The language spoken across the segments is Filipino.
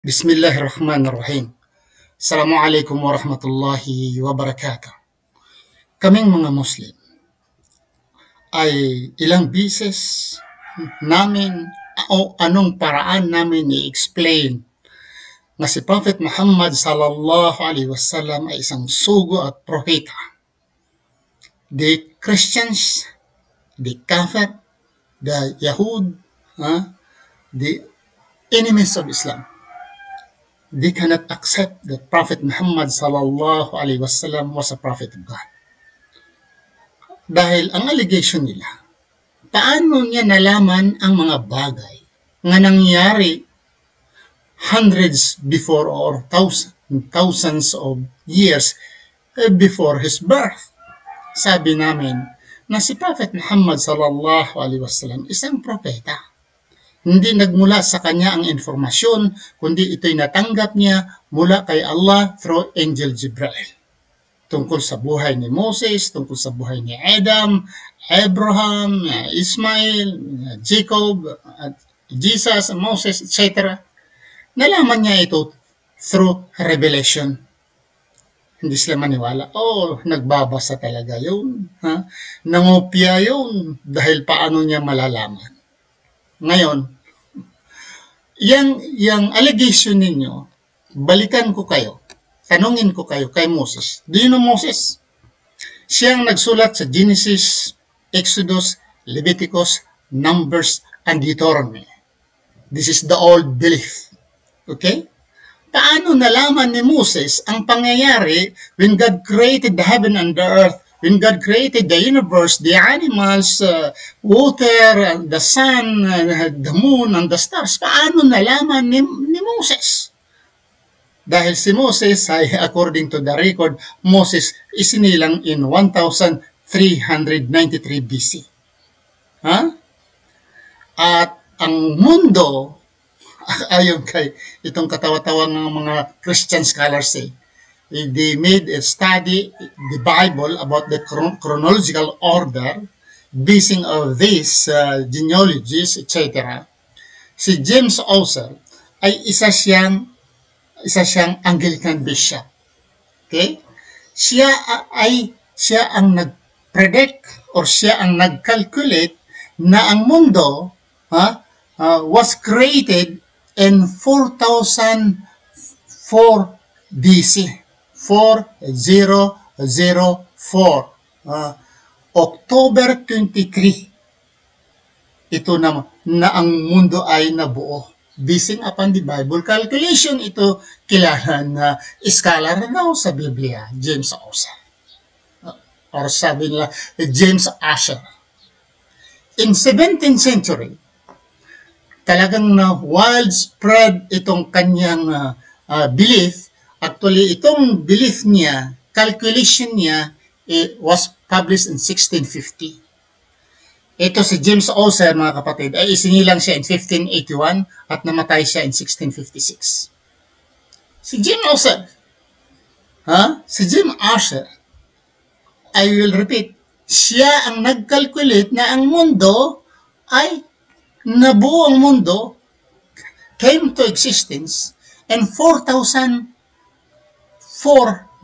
Bismillahirrahmanirrahim. Assalamualaikum warahmatullahi wabarakatuh. Kaming mga Muslim ay ilang bisis namin o anong paraan namin i-explain na si Prophet Muhammad sallallahu alaihi wasallam ay isang sugo at propeta. The Christians, the Kafir, the Yahud, the enemies of Islam, they cannot accept that Prophet Muhammad sallallahu alaihi wasallam was a prophet of God. Dahil ang allegation nila, paano niya nalaman ang mga bagay nga nangyari hundreds before or thousands of years before his birth? Sabi namin na si Prophet Muhammad sallallahu alaihi wasallam isang propeta. Hindi nagmula sa kanya ang informasyon, kundi ito'y natanggap niya mula kay Allah through Angel Jibril. Tungkol sa buhay ni Moses, tungkol sa buhay ni Adam, Abraham, Ismail, Jacob, Jesus, Moses, etc. Nalaman niya ito through revelation. Hindi sila maniwala, nagbabasa talaga yun. Nangopya yun dahil paano niya malalaman. Ngayon, yung allegation ninyo, balikan ko kayo, tanungin ko kayo kay Moses. Do you know Moses? Siyang nagsulat sa Genesis, Exodus, Leviticus, Numbers, and Deuteronomy. This is the old belief. Okay? Paano nalaman ni Moses ang pangyayari when God created the heaven and the earth, when God created the universe, the animals, water, the sun, the moon, and the stars? Paano nalaman ni Moses? Dahil si Moses ay, according to the record, Moses isinilang in 1393 BC. At ang mundo, ayon kay itong katawa-tawang ng mga Christian scholars they made a study, the Bible, about the chronological order, basing on these genealogies, etc. Si James Oser ay isa siyang Anglican bishop. Okay? Siya ang nag-predict or siya ang nag-calculate na ang mundo was created in 4004 BC. 4004. October 23. Ito na ang mundo ay nabuo. Basing upon the Bible calculation, ito kilala na scholar daw sa Biblia, James Oser. Or sabi nila, James Asher. In 17th century, talagang widespread itong kanyang belief. Actually, itong belief niya, calculation niya, was published in 1650. Ito si James Oser, mga kapatid, ay isinilang siya in 1581 at namatay siya in 1656. Si James Oser, si James Asher, I will repeat, siya ang nag-calculate na ang mundo ay nabuo, ang mundo came to existence in 4004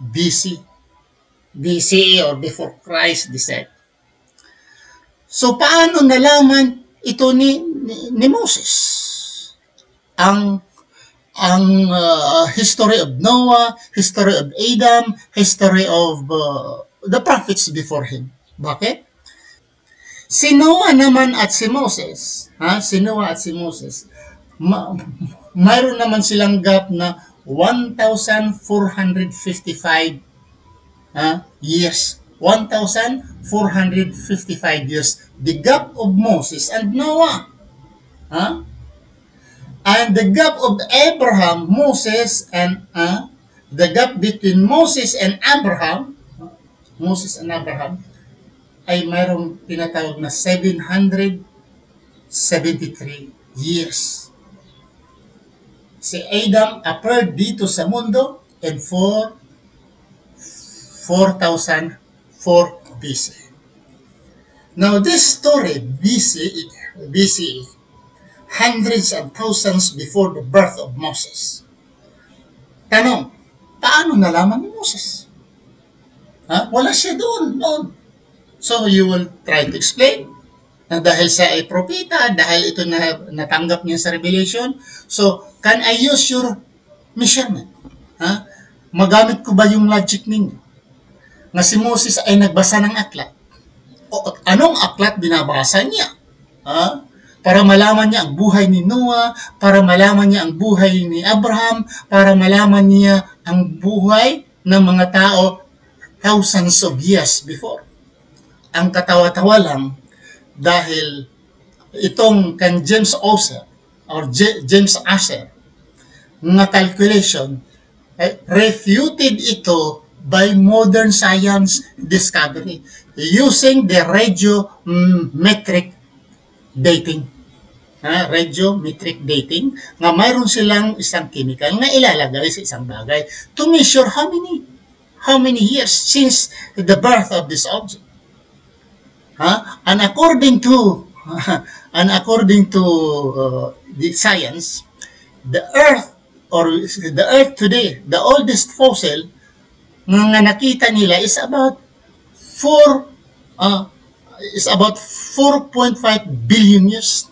BC. BC or before Christ descent. So, paano nalaman ito ni Moses? Ang history of Noah, history of Adam, history of the prophets before him. Bakit? Si Noah naman at si Moses, mayroon naman silang gap na 1,455 years. 1,455 years. The gap of Moses and Noah. And the gap of Abraham, Moses, and the gap between Moses and Abraham ay mayroong tinatawag na 773 years. Si Adam appeared dito sa mundo in 4004 BC. Now, this story, BCE, hundreds and thousands before the birth of Moses, Tanong, paano nalaman ni Moses? Wala siya doon, noon. So, you will try to explain na dahil siya ay propeta, dahil ito na natanggap niya sa revelation. So, can I use your measurement? Magamit ko ba yung logic ninyo? Nga si Moses ay nagbasa ng aklat. O, anong aklat binabasa niya? Para malaman niya ang buhay ni Noah, para malaman niya ang buhay ni Abraham, para malaman niya ang buhay ng mga tao thousands of years before. Ang katawa-tawa lang dahil itong kan James Osser or James Asher na calculation, refuted ito by modern science discovery using the radiometric dating. Radiometric dating, nga mayroon silang isang chemical na ilalagay sa isang bagay to measure how many years since the birth of this object. And according to the science, the Earth today, the oldest fossil nga nakita nila is about 4.5 billion years.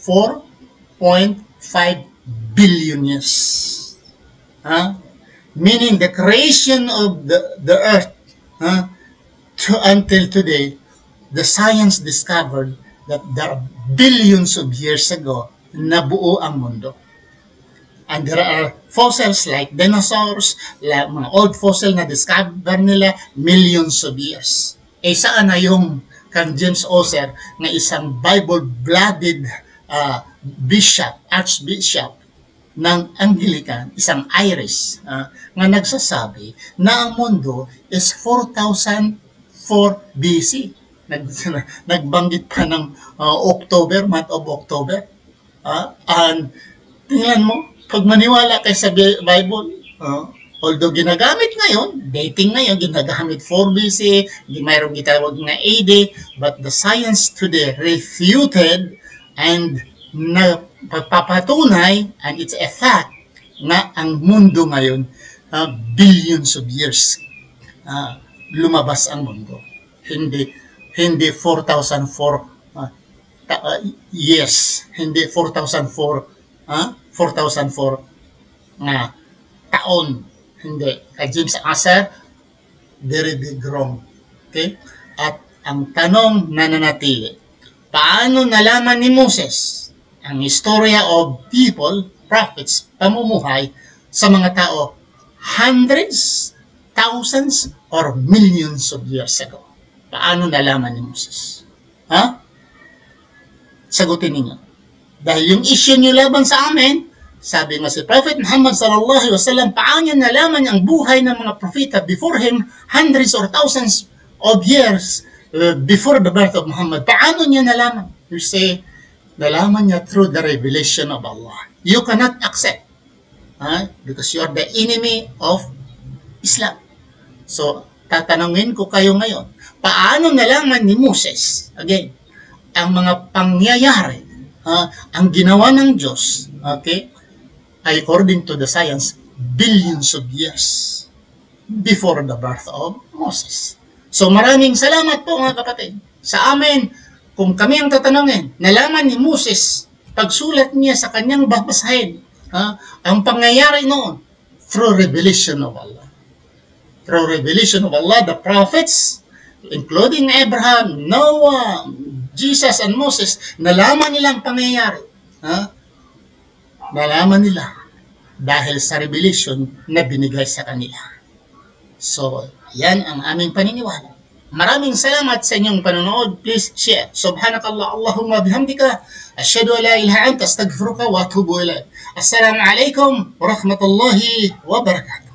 4.5 billion years. Meaning the creation of the earth until today, the science discovered that there are billions of years ago nabuo ang mundo. And there are fossils like dinosaurs, like mga old fossil na discover nila millions of years. Saan na yung kang James Osser na isang Bible-blooded archbishop ng Anglican, isang Irish, nga nagsasabi na ang mundo is 4,004 BC. Nagbanggit pa ng month of October. And tingnan mo, pag maniwala kayo sa Bible, although ginagamit ngayon, dating ngayon, ginagamit 4 BC, mayroong gitawag na AD, but the science today refuted and nagpapatunay, and it's a fact, na ang mundo ngayon, billions of years, lumabas ang mundo. Hindi 4,004 years, hindi 4,004 na taon. Hindi. Kay James Asser, very big wrong. Okay? At ang tanong na nanatili, paano nalaman ni Moses ang istorya of people, prophets, pamumuhay sa mga tao hundreds, thousands, or millions of years ago? Paano nalaman ni Moses? Sagutin ninyo. Dahil yung issue nyo laban sa amin, sabi nga si Prophet Muhammad sallallahu alaihi wasallam, paano niya nalaman ang buhay ng mga propeta before him, hundreds or thousands of years before the birth of Muhammad? Paano niya nalaman? You say, nalaman niya through the revelation of Allah. You cannot accept because you are the enemy of Islam. So, tatanungin ko kayo ngayon, paano nalaman ni Moses, again, ang mga pangyayari, ang ginawa ng Diyos, okay, according to the science, billions of years before the birth of Moses. So maraming salamat po mga kapatid. Sa amin, kung kami ang tatanungin, nalaman ni Moses, pagsulat niya sa kanyang babasahin, ang pangyayari noon, through revelation of Allah. Through revelation of Allah, the prophets, including Abraham, Noah, Jesus, and Moses, nalaman nila ang pangyayari. Nalaman nila dahil sa revelation na binigay sa kanila. So, yan ang aming paniniwala. Maraming salamat sa inyong panonood. Please share. Subhanakallah, Allahumma bihamdika. Asyhadu an la ilaha illa anta, astaghfiruka wa atubu ilaik. Assalamu alaikum wa rahmatullahi wa barakatuh.